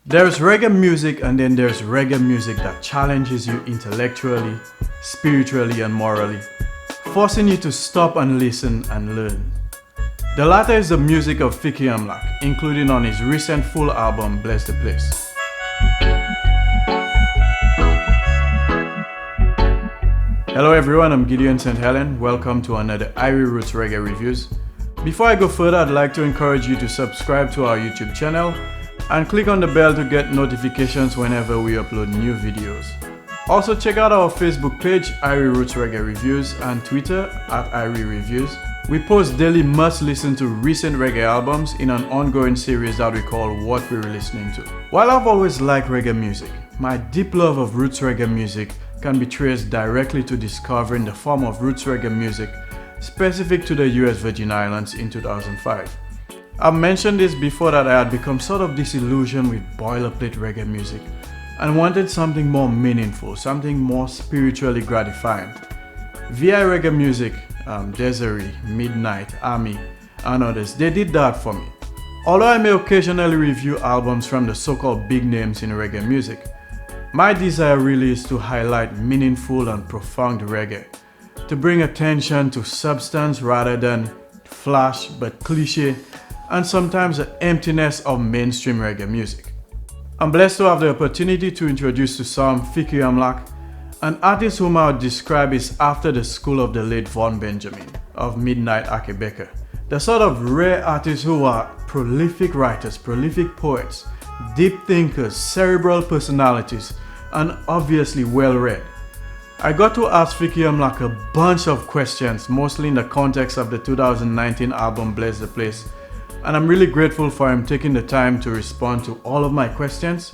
There's reggae music and then there's reggae music that challenges you intellectually, spiritually and morally, forcing you to stop and listen and learn. The latter is the music of Fikir Amlak, including on his recent full album Bless the Place. Hello everyone, I'm Gideon St. Helen. Welcome to another Irie Roots Reggae Reviews. Before I go further, I'd like to encourage you to subscribe to our YouTube channel and click on the bell to get notifications whenever we upload new videos. Also check out our Facebook page, Irie Roots Reggae Reviews, and Twitter at Irie Reviews. We post daily must-listen to recent reggae albums in an ongoing series that we call What We're Listening To. While I've always liked reggae music, my deep love of roots reggae music can be traced directly to discovering the form of roots reggae music specific to the US Virgin Islands in 2005. I've mentioned this before that I had become sort of disillusioned with boilerplate reggae music and wanted something more meaningful, something more spiritually gratifying. VI reggae music, Desiree, Midnight, Army, and others, they did that for me. Although I may occasionally review albums from the so-called big names in reggae music, my desire really is to highlight meaningful and profound reggae, to bring attention to substance rather than flash but cliche and sometimes the emptiness of mainstream reggae music. I'm blessed to have the opportunity to introduce to some Fikir Amlak, an artist whom I would describe is after the school of the late Von Benjamin of Midnight Akebeka. The sort of rare artists who are prolific writers, prolific poets, deep thinkers, cerebral personalities, and obviously well-read. I got to ask Fikir Amlak a bunch of questions, mostly in the context of the 2019 album Bless the Place, and I'm really grateful for him taking the time to respond to all of my questions.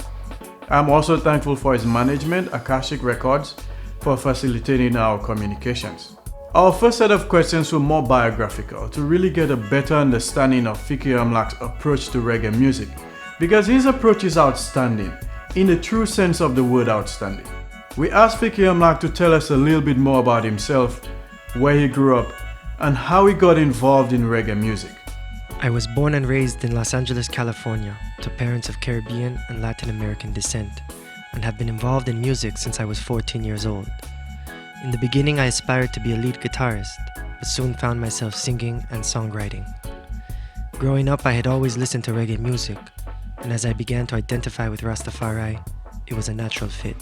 I'm also thankful for his management, Akashic Records, for facilitating our communications. Our first set of questions were more biographical, to really get a better understanding of Fikir Amlak's approach to reggae music, because his approach is outstanding, in the true sense of the word outstanding. We asked Fikir Amlak to tell us a little bit more about himself, where he grew up, and how he got involved in reggae music. I was born and raised in Los Angeles, California, to parents of Caribbean and Latin American descent, and have been involved in music since I was 14 years old. In the beginning, I aspired to be a lead guitarist, but soon found myself singing and songwriting. Growing up, I had always listened to reggae music, and as I began to identify with Rastafari, it was a natural fit.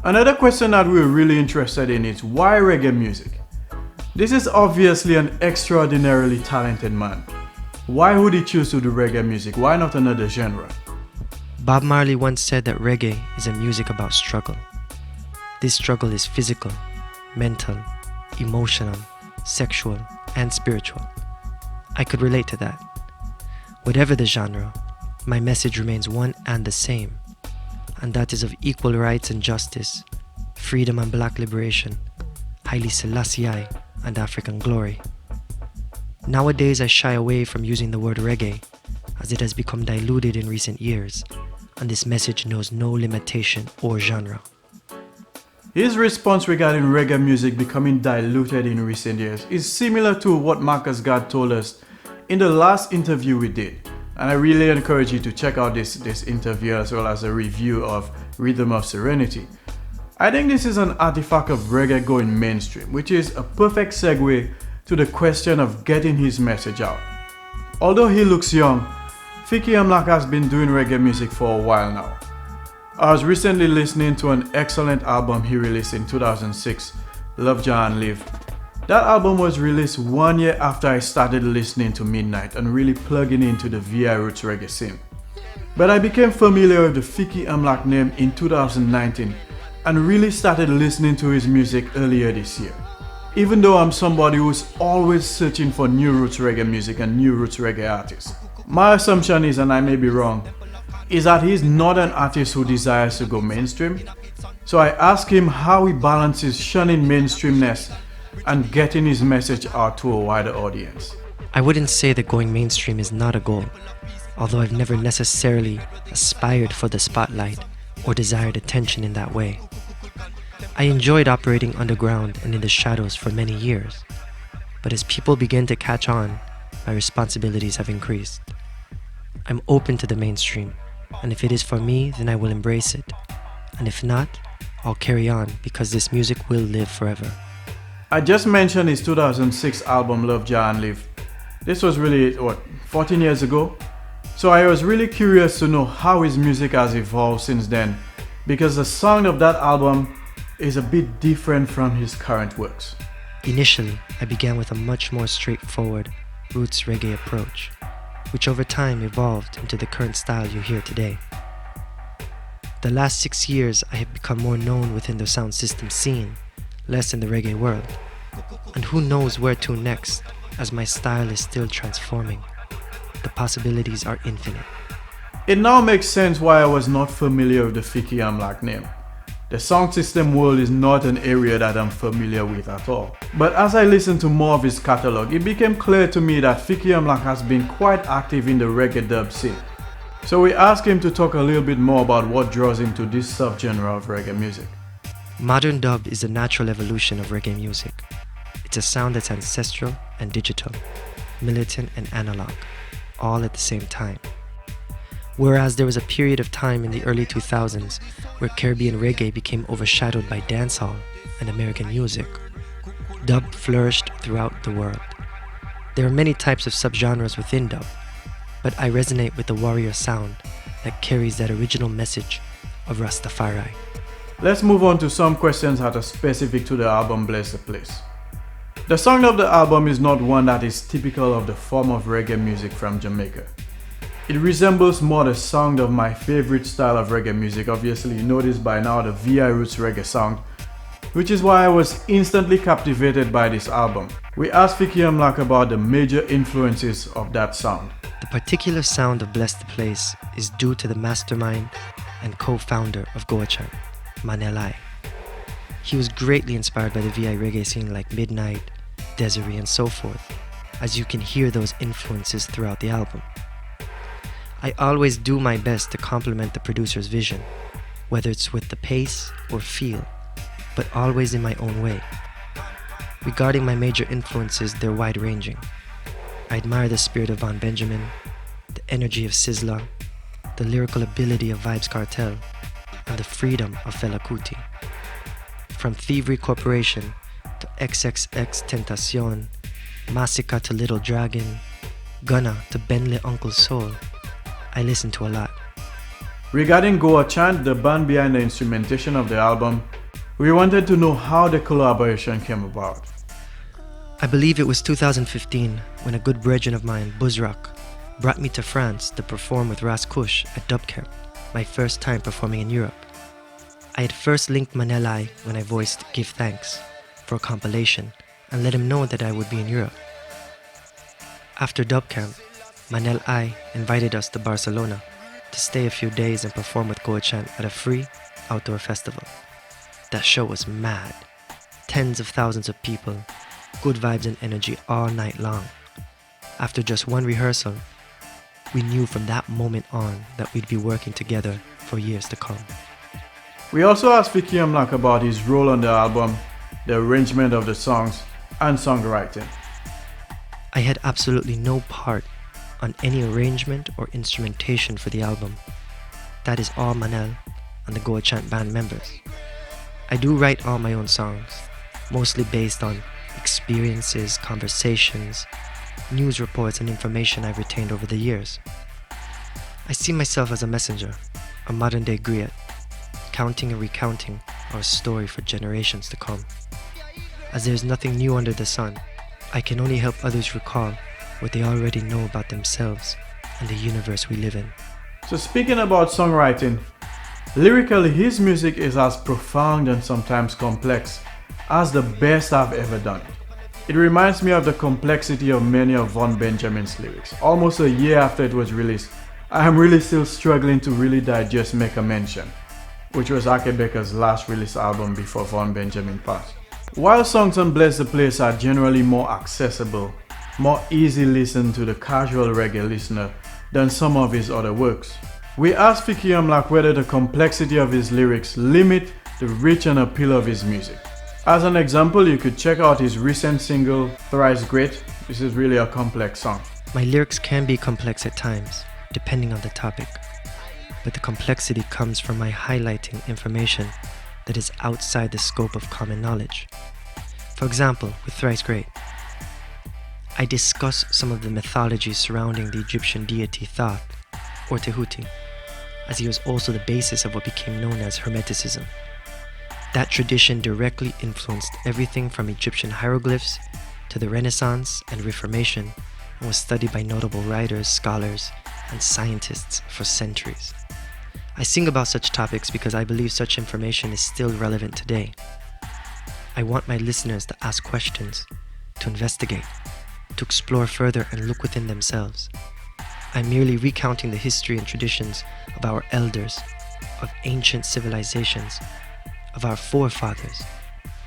Another question that we're really interested in is why reggae music? This is obviously an extraordinarily talented man. Why would he choose to do reggae music? Why not another genre? Bob Marley once said that reggae is a music about struggle. This struggle is physical, mental, emotional, sexual, and spiritual. I could relate to that. Whatever the genre, my message remains one and the same, and that is of equal rights and justice, freedom and black liberation, Haile Selassie and African glory. Nowadays, I shy away from using the word reggae, as it has become diluted in recent years, and this message knows no limitation or genre. His response regarding reggae music becoming diluted in recent years is similar to what Marcus Gard told us in the last interview we did, and I really encourage you to check out this interview as well as a review of Rhythm of Serenity. I think this is an artifact of reggae going mainstream, which is a perfect segue to the question of getting his message out. Although he looks young, Fikir Amlak has been doing reggae music for a while now. I was recently listening to an excellent album he released in 2006, Love Jah and Live. That album was released 1 year after I started listening to Midnight and really plugging into the VI Roots reggae scene. But I became familiar with the Fikir Amlak name in 2019 and really started listening to his music earlier this year. Even though I'm somebody who's always searching for new roots reggae music and new roots reggae artists. My assumption is, and I may be wrong, is that he's not an artist who desires to go mainstream. So I asked him how he balances shunning mainstreamness and getting his message out to a wider audience. I wouldn't say that going mainstream is not a goal, although I've never necessarily aspired for the spotlight or desired attention in that way. I enjoyed operating underground and in the shadows for many years, but as people begin to catch on, my responsibilities have increased. I'm open to the mainstream, And if it is for me, then I will embrace it. And if not, I'll carry on because this music will live forever. I just mentioned his 2006 album Love, Jah and Live. This was really, 14 years ago? So I was really curious to know how his music has evolved since then, because the sound of that album is a bit different from his current works. Initially, I began with a much more straightforward, roots reggae approach, which over time evolved into the current style you hear today. The last 6 years, I have become more known within the sound system scene, less in the reggae world. And who knows where to next, as my style is still transforming. The possibilities are infinite. It now makes sense why I was not familiar with the Fikir Amlak name. The sound system world is not an area that I'm familiar with at all. But as I listened to more of his catalog, it became clear to me that Fikir Amlak has been quite active in the reggae dub scene. So we asked him to talk a little bit more about what draws him to this subgenre of reggae music. Modern dub is a natural evolution of reggae music. It's a sound that's ancestral and digital, militant and analog, all at the same time. Whereas there was a period of time in the early 2000s where Caribbean reggae became overshadowed by dancehall and American music, dub flourished throughout the world. There are many types of subgenres within dub, but I resonate with the warrior sound that carries that original message of Rastafari. Let's move on to some questions that are specific to the album Bless the Place. The song of the album is not one that is typical of the form of reggae music from Jamaica. It resembles more the sound of my favorite style of reggae music. Obviously, you know this by now, the VI Roots reggae sound, which is why I was instantly captivated by this album. We asked Fikir Amlak about the major influences of that sound. The particular sound of Bless the Place is due to the mastermind and co-founder of A Chant, Manel I. He was greatly inspired by the VI reggae scene like Midnight, Desiree and so forth, as you can hear those influences throughout the album. I always do my best to complement the producer's vision, whether it's with the pace or feel, but always in my own way. Regarding my major influences, they're wide-ranging. I admire the spirit of Von Benjamin, the energy of Sizzla, the lyrical ability of Vybz Kartel, and the freedom of Fela Kuti. From Thievery Corporation to XXX Tentacion, Massacre to Little Dragon, Gunna to Bentley Uncle Soul, I listen to a lot. Regarding A Chant, the band behind the instrumentation of the album, we wanted to know how the collaboration came about. I believe it was 2015 when a good brethren of mine, Buzzrock, brought me to France to perform with Ras Kush at Dub Camp, my first time performing in Europe. I had first linked Manel I when I voiced Give Thanks for a compilation and let him know that I would be in Europe. After Dub Camp, Manel I invited us to Barcelona to stay a few days and perform with A Chant at a free outdoor festival. That show was mad. Tens of thousands of people, good vibes and energy all night long. After just one rehearsal, we knew from that moment on that we'd be working together for years to come. We also asked Fikir Amlak about his role on the album, the arrangement of the songs, and songwriting. I had absolutely no part on any arrangement or instrumentation for the album. That is all Manel and the A Chant band members. I do write all my own songs, mostly based on experiences, conversations, news reports and information I've retained over the years. I see myself as a messenger, a modern day griot, counting and recounting our story for generations to come. As there is nothing new under the sun, I can only help others recall what they already know about themselves and the universe we live in. So speaking about songwriting, lyrically his music is as profound and sometimes complex as the best I've ever done. It reminds me of the complexity of many of Von Benjamin's lyrics. Almost a year after it was released, I am really still struggling to really digest Make a Mention, which was Akebeka's last released album before Von Benjamin passed. While songs on Bless the Place are generally more accessible, more easy listened to the casual reggae listener than some of his other works, we asked Fikir Amlak whether the complexity of his lyrics limit the reach and appeal of his music. As an example, you could check out his recent single, Thrice Great. This is really a complex song. My lyrics can be complex at times, depending on the topic. but the complexity comes from my highlighting information that is outside the scope of common knowledge. For example, with Thrice Great, I discuss some of the mythology surrounding the Egyptian deity Thoth, or Tehuti, as he was also the basis of what became known as Hermeticism. That tradition directly influenced everything from Egyptian hieroglyphs to the Renaissance and Reformation, and was studied by notable writers, scholars, and scientists for centuries. I sing about such topics because I believe such information is still relevant today. I want my listeners to ask questions, to investigate, to explore further and look within themselves. I'm merely recounting the history and traditions of our elders, of ancient civilizations, of our forefathers,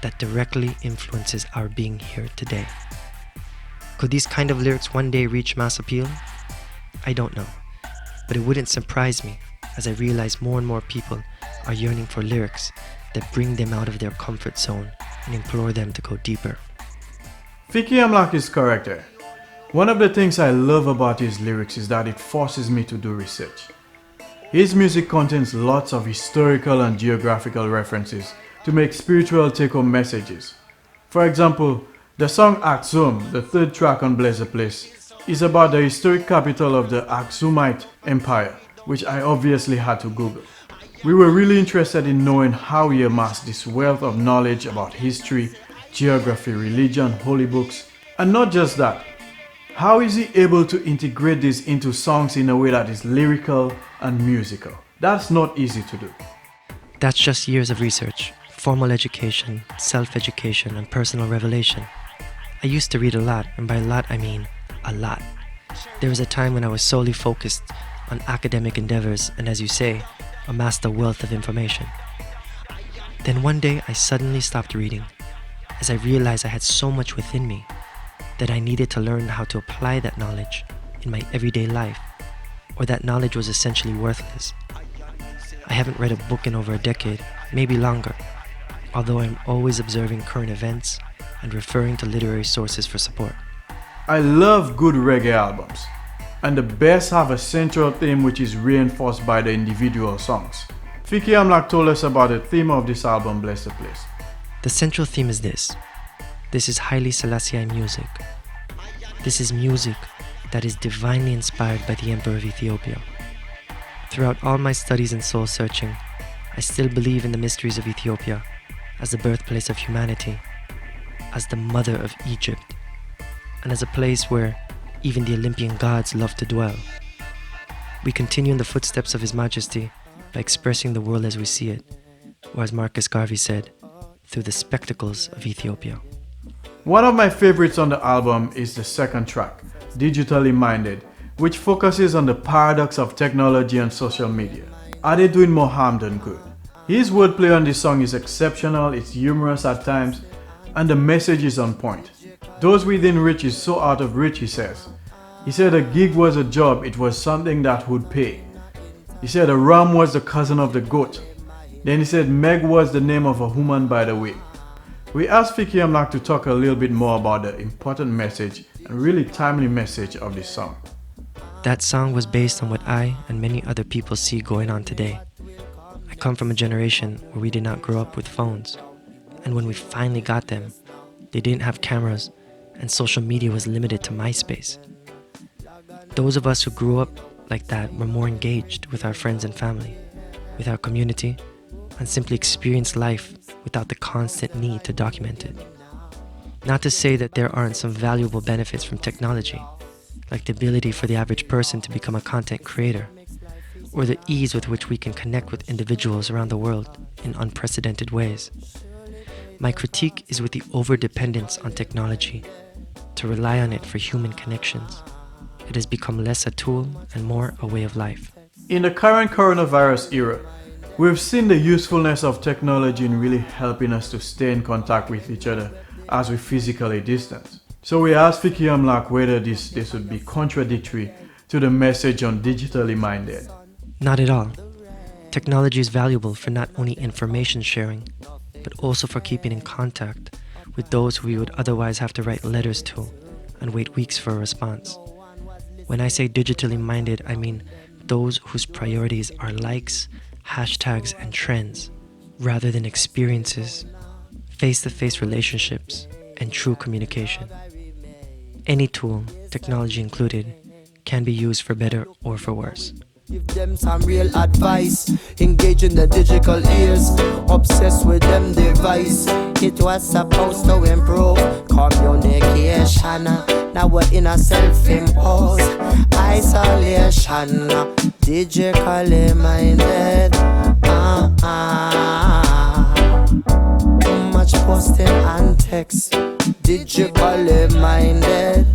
that directly influences our being here today. Could these kind of lyrics one day reach mass appeal? I don't know, but it wouldn't surprise me as I realize more and more people are yearning for lyrics that bring them out of their comfort zone and implore them to go deeper. Fikir Amlak is correct there. One of the things I love about his lyrics is that it forces me to do research. His music contains lots of historical and geographical references to make spiritual take-home messages. For example, the song Aksum, the third track on Bless the Place, is about the historic capital of the Aksumite Empire, which I obviously had to Google. We were really interested in knowing how he amassed this wealth of knowledge about history, geography, religion, holy books, and not just that. How is he able to integrate this into songs in a way that is lyrical and musical? That's not easy to do. That's just years of research, formal education, self-education, and personal revelation. I used to read a lot, and by a lot I mean a lot. There was a time when I was solely focused on academic endeavors and, as you say, amassed a wealth of information. Then one day I suddenly stopped reading, as I realized I had so much within me that I needed to learn how to apply that knowledge in my everyday life, or that knowledge was essentially worthless. I haven't read a book in over a decade, maybe longer, although I'm always observing current events and referring to literary sources for support. I love good reggae albums, and the best have a central theme which is reinforced by the individual songs. Fikir Amlak told us about the theme of this album, Bless the Place. The central theme is this. This is Haile Selassie music. This is music that is divinely inspired by the Emperor of Ethiopia. Throughout all my studies and soul searching, I still believe in the mysteries of Ethiopia as the birthplace of humanity, as the mother of Egypt, and as a place where even the Olympian gods love to dwell. We continue in the footsteps of His Majesty by expressing the world as we see it, or as Marcus Garvey said, through the spectacles of Ethiopia. One of my favorites on the album is the second track, Digitally Minded, which focuses on the paradox of technology and social media. Are they doing more harm than good? His wordplay on this song is exceptional, it's humorous at times, and the message is on point. Those within reach is so out of reach, he says. He said a gig was a job, it was something that would pay. He said a ram was the cousin of the goat. Then he said Meg was the name of a woman, by the way. We asked Fikir Amlak to talk a little bit more about the important message and really timely message of this song. That song was based on what I and many other people see going on today. I come from a generation where we did not grow up with phones, and when we finally got them, they didn't have cameras and social media was limited to MySpace. Those of us who grew up like that were more engaged with our friends and family, with our community, and simply experienced life without the constant need to document it. Not to say that there aren't some valuable benefits from technology, like the ability for the average person to become a content creator, or the ease with which we can connect with individuals around the world in unprecedented ways. My critique is with the over-dependence on technology, to rely on it for human connections. It has become less a tool and more a way of life. In the current coronavirus era, we've seen the usefulness of technology in really helping us to stay in contact with each other as we physically distance. So we asked Fikir Amlak whether this would be contradictory to the message on Digitally Minded. Not at all. Technology is valuable for not only information sharing, but also for keeping in contact with those who we would otherwise have to write letters to and wait weeks for a response. When I say digitally minded, I mean those whose priorities are likes, hashtags, and trends, rather than experiences, face-to-face relationships, and true communication. Any tool, technology included, can be used for better or for worse. Give them some real advice. Engage in the digital ears. Obsessed with them device. It was supposed to improve communication. Now we're in a self-imposed isolation. Digitally minded. Too much posting and text. Digitally minded.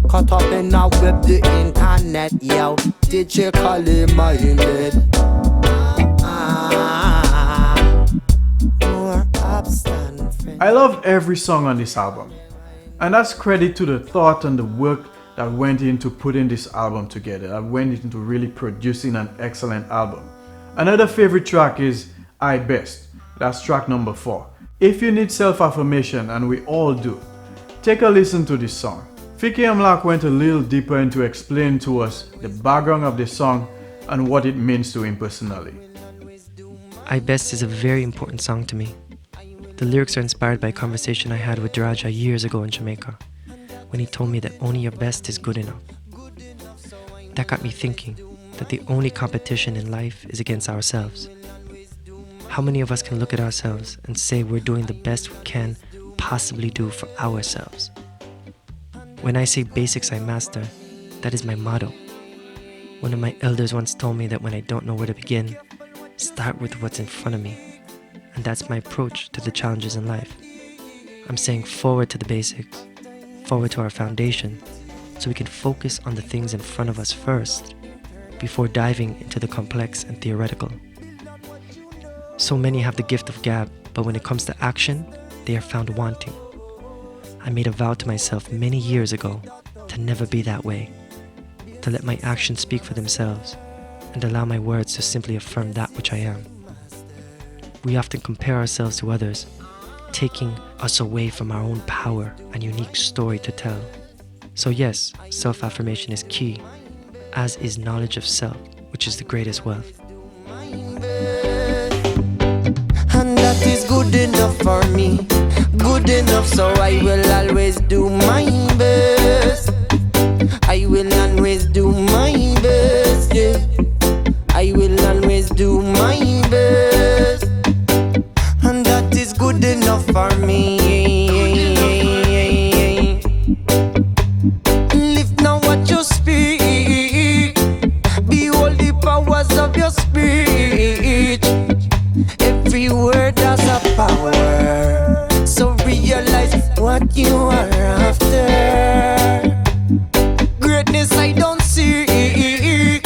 Caught up in a web, the internet, yo. Digitally minded. More apps than friends. I love every song on this album, and that's credit to the thought and the work that went into putting this album together, that went into really producing an excellent album. Another favorite track is I Best. That's track number 4. If you need self-affirmation, and we all do, take a listen to this song. Fikir Amlak went a little deeper into explaining to us the background of the song and what it means to him personally. I Best is a very important song to me. The lyrics are inspired by a conversation I had with Daraja years ago in Jamaica, when he told me that only your best is good enough. That got me thinking that the only competition in life is against ourselves. How many of us can look at ourselves and say we're doing the best we can possibly do for ourselves? When I say basics I master, that is my motto. One of my elders once told me that when I don't know where to begin, start with what's in front of me. And that's my approach to the challenges in life. I'm saying forward to the basics, forward to our foundation, so we can focus on the things in front of us first, before diving into the complex and theoretical. So many have the gift of gab, but when it comes to action, they are found wanting. I made a vow to myself many years ago to never be that way, to let my actions speak for themselves and allow my words to simply affirm that which I am. We often compare ourselves to others, taking us away from our own power and unique story to tell. So yes, self-affirmation is key, as is knowledge of self, which is the greatest wealth. And that is good enough for me. Good enough, so I will always do my best. I will always do my best, yeah. I will always do my best. And that is good enough for me. Live now what you speak. Behold the powers of your speech. Every word has a power. So realize what you are after. Greatness I don't see.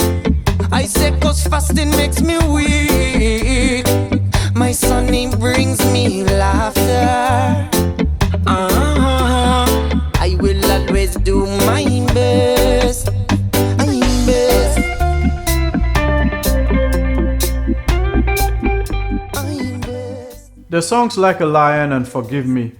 I say 'cause fasting makes me weak. My son, he brings me laughter. I will always do my best. I'm best. I'm best. The songs Like a Lion and Forgive Me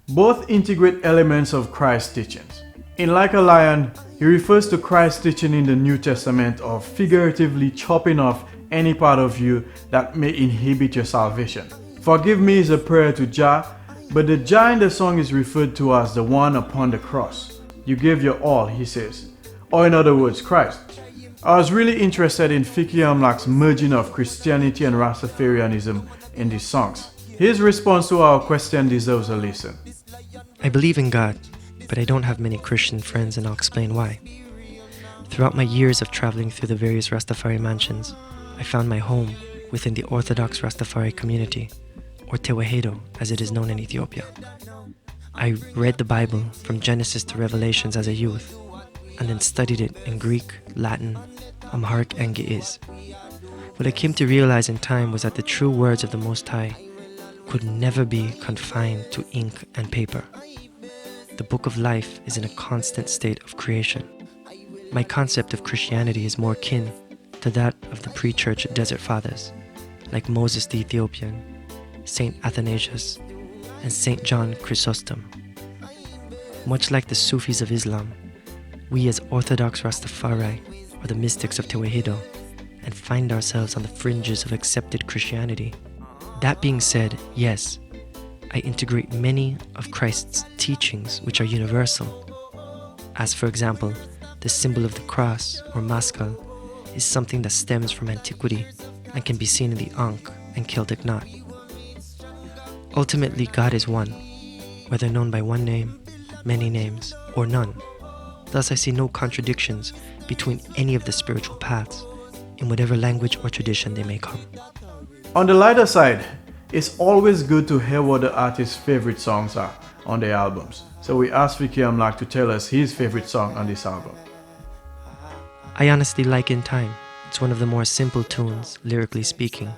both integrate elements of Christ's teachings. In Like a Lion, he refers to Christ's teaching in the New Testament of figuratively chopping off any part of you that may inhibit your salvation. Forgive Me is a prayer to Jah, but the Jah in the song is referred to as the one upon the cross. You gave your all, he says. Or in other words, Christ. I was really interested in Fikir Amlak's merging of Christianity and Rastafarianism in these songs. His response to our question deserves a listen. I believe in God, but I don't have many Christian friends, and I'll explain why. Throughout my years of traveling through the various Rastafari mansions, I found my home within the Orthodox Rastafari community, or Tewahedo as it is known in Ethiopia. I read the Bible from Genesis to Revelations as a youth, and then studied it in Greek, Latin, Amharic, and Ge'ez. What I came to realize in time was that the true words of the Most High could never be confined to ink and paper. The book of life is in a constant state of creation. My concept of Christianity is more akin to that of the pre-church desert fathers, like Moses the Ethiopian, Saint Athanasius, and Saint John Chrysostom. Much like the Sufis of Islam, we as Orthodox Rastafari or the mystics of Tewahedo and find ourselves on the fringes of accepted Christianity. That being said, yes, I integrate many of Christ's teachings which are universal. As for example, the symbol of the cross or maskal is something that stems from antiquity and can be seen in the Ankh and Celtic knot. Ultimately, God is one, whether known by one name, many names, or none. Thus, I see no contradictions between any of the spiritual paths, in whatever language or tradition they may come. On the lighter side, it's always good to hear what the artist's favorite songs are on their albums. So we asked Fikir Amlak to tell us his favorite song on this album. I honestly like In Time. It's one of the more simple tunes, lyrically speaking,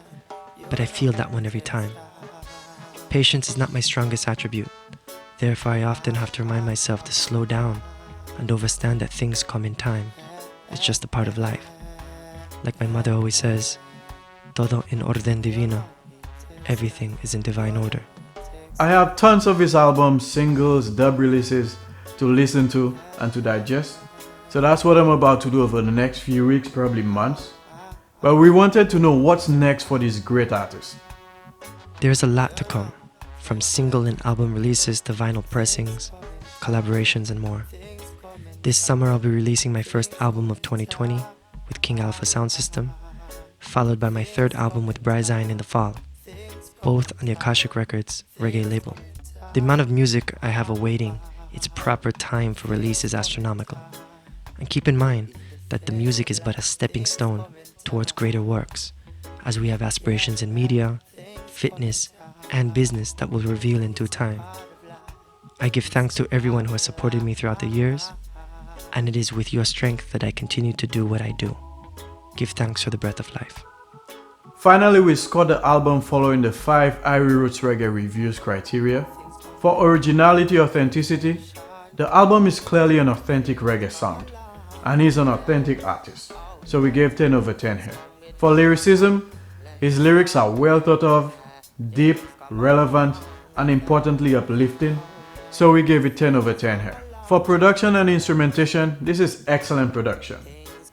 but I feel that one every time. Patience is not my strongest attribute. Therefore, I often have to remind myself to slow down and understand that things come in time. It's just a part of life. Like my mother always says, todo en orden divino. Everything is in divine order. I have tons of his albums, singles, dub releases to listen to and to digest. So that's what I'm about to do over the next few weeks, probably months. But we wanted to know what's next for this great artist. There's a lot to come, from single and album releases to vinyl pressings, collaborations, and more. This summer I'll be releasing my first album of 2020 with King Alpha Sound System, followed by my third album with Bryzine in the fall, both on the Akashic Records Reggae label. The amount of music I have awaiting its proper time for release is astronomical. And keep in mind that the music is but a stepping stone towards greater works, as we have aspirations in media, fitness, and business that will reveal in due time. I give thanks to everyone who has supported me throughout the years, and it is with your strength that I continue to do what I do. Give thanks for the breath of life. Finally, we scored the album following the 5 Irie Roots Reggae reviews criteria. For originality, authenticity, the album is clearly an authentic reggae sound, and he's an authentic artist, so we gave 10 over 10 here. For lyricism, his lyrics are well thought of, deep, relevant, and importantly uplifting, so we gave it 10 over 10 here. For production and instrumentation, this is excellent production.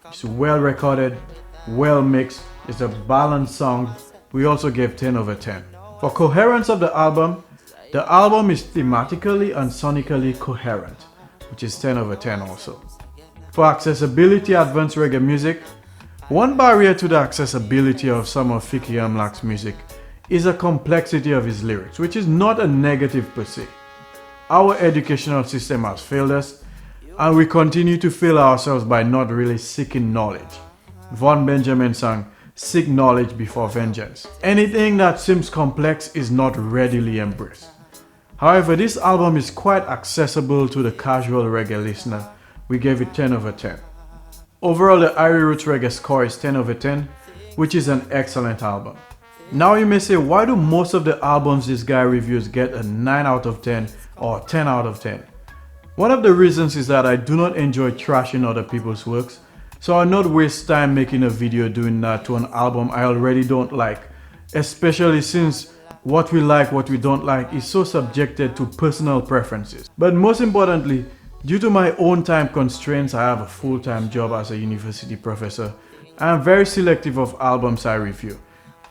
It's well recorded, well mixed, it's a balanced song. We also gave 10 over 10. For coherence of the album is thematically and sonically coherent, which is 10 over 10 also. For accessibility advanced reggae music, one barrier to the accessibility of some of Fikir Amlak's music is the complexity of his lyrics, which is not a negative per se. Our educational system has failed us, and we continue to fail ourselves by not really seeking knowledge. Von Benjamin sang, "Seek knowledge before vengeance." Anything that seems complex is not readily embraced. However, this album is quite accessible to the casual reggae listener. We gave it 10 over 10. Overall, the Irie Roots Reggae score is 10 over 10, which is an excellent album. Now you may say, why do most of the albums this guy reviews get a 9 out of 10 or 10 out of 10? One of the reasons is that I do not enjoy trashing other people's works, so I'll not waste time making a video doing that to an album I already don't like, especially since what we like, what we don't like is so subjected to personal preferences. But most importantly, due to my own time constraints, I have a full-time job as a university professor. I am very selective of albums I review.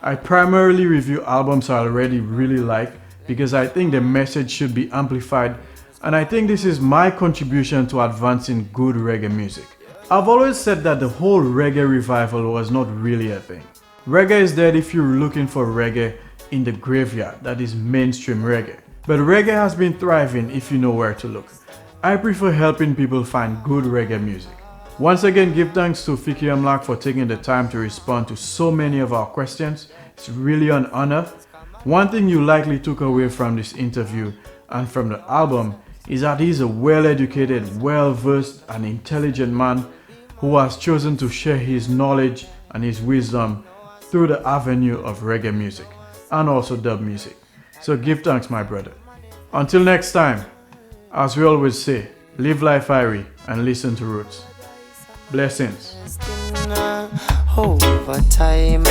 I primarily review albums I already really like because I think the message should be amplified, and I think this is my contribution to advancing good reggae music. I've always said that the whole reggae revival was not really a thing. Reggae is dead if you're looking for reggae in the graveyard, that is mainstream reggae. But reggae has been thriving if you know where to look. I prefer helping people find good reggae music. Once again, give thanks to Fikir Amlak for taking the time to respond to so many of our questions. It's really an honor. One thing you likely took away from this interview and from the album is that he's a well-educated, well-versed and intelligent man who has chosen to share his knowledge and his wisdom through the avenue of reggae music and also dub music. So give thanks, my brother. Until next time, as we always say, live life Irie and listen to roots. Blessings. Over time.